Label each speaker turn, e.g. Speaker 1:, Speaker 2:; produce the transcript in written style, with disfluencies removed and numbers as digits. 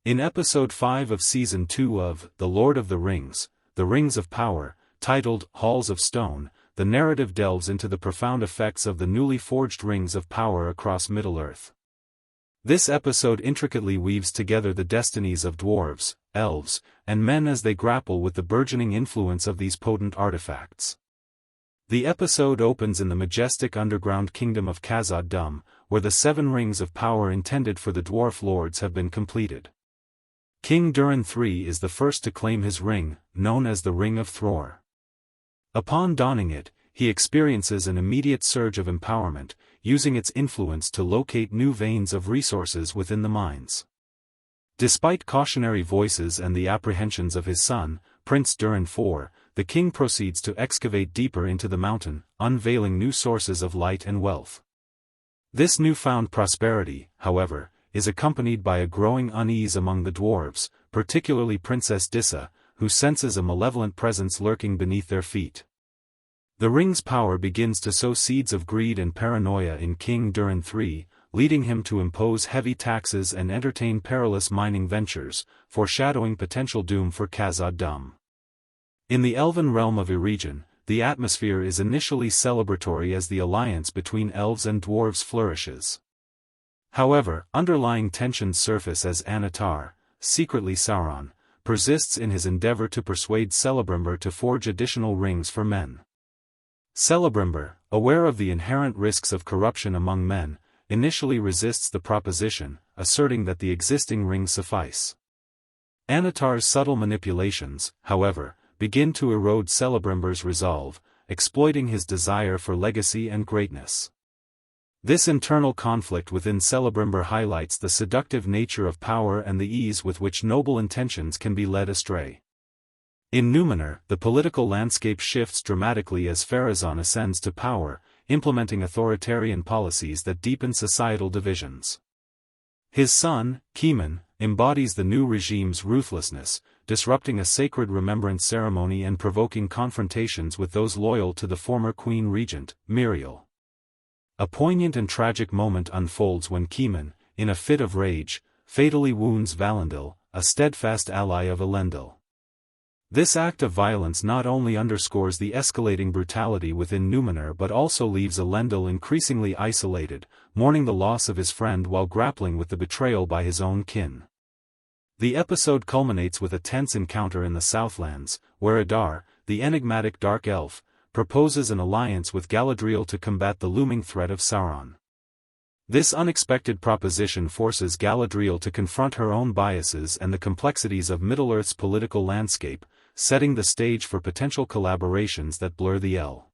Speaker 1: In Episode 5 of Season 2 of The Lord of the Rings of Power, titled Halls of Stone, the narrative delves into the profound effects of the newly forged rings of power across Middle-earth. This episode intricately weaves together the destinies of dwarves, elves, and men as they grapple with the burgeoning influence of these potent artifacts. The episode opens in the majestic underground kingdom of Khazad-dûm, where the 7 rings of power intended for the dwarf lords have been completed. King Durin III is the first to claim his ring, known as the Ring of Thror. Upon donning it, he experiences an immediate surge of empowerment, using its influence to locate new veins of resources within the mines. Despite cautionary voices and the apprehensions of his son, Prince Durin IV, the king proceeds to excavate deeper into the mountain, unveiling new sources of light and wealth. This newfound prosperity, however, is accompanied by a growing unease among the dwarves, particularly Princess Dissa, who senses a malevolent presence lurking beneath their feet. The ring's power begins to sow seeds of greed and paranoia in King Durin III, leading him to impose heavy taxes and entertain perilous mining ventures, foreshadowing potential doom for Khazad-dûm. In the elven realm of Eregion, the atmosphere is initially celebratory as the alliance between elves and dwarves flourishes. However, underlying tensions surface as Annatar, secretly Sauron, persists in his endeavor to persuade Celebrimbor to forge additional rings for men. Celebrimbor, aware of the inherent risks of corruption among men, initially resists the proposition, asserting that the existing rings suffice. Annatar's subtle manipulations, however, begin to erode Celebrimbor's resolve, exploiting his desire for legacy and greatness. This internal conflict within Celebrimbor highlights the seductive nature of power and the ease with which noble intentions can be led astray. In Númenor, the political landscape shifts dramatically as Pharazôn ascends to power, implementing authoritarian policies that deepen societal divisions. His son, Kemen, embodies the new regime's ruthlessness, disrupting a sacred remembrance ceremony and provoking confrontations with those loyal to the former queen regent, Miriel. A poignant and tragic moment unfolds when Kemen, in a fit of rage, fatally wounds Valandil, a steadfast ally of Elendil. This act of violence not only underscores the escalating brutality within Númenor but also leaves Elendil increasingly isolated, mourning the loss of his friend while grappling with the betrayal by his own kin. The episode culminates with a tense encounter in the Southlands, where Adar, the enigmatic dark elf, proposes an alliance with Galadriel to combat the looming threat of Sauron. This unexpected proposition forces Galadriel to confront her own biases and the complexities of Middle-earth's political landscape, setting the stage for potential collaborations that blur the L.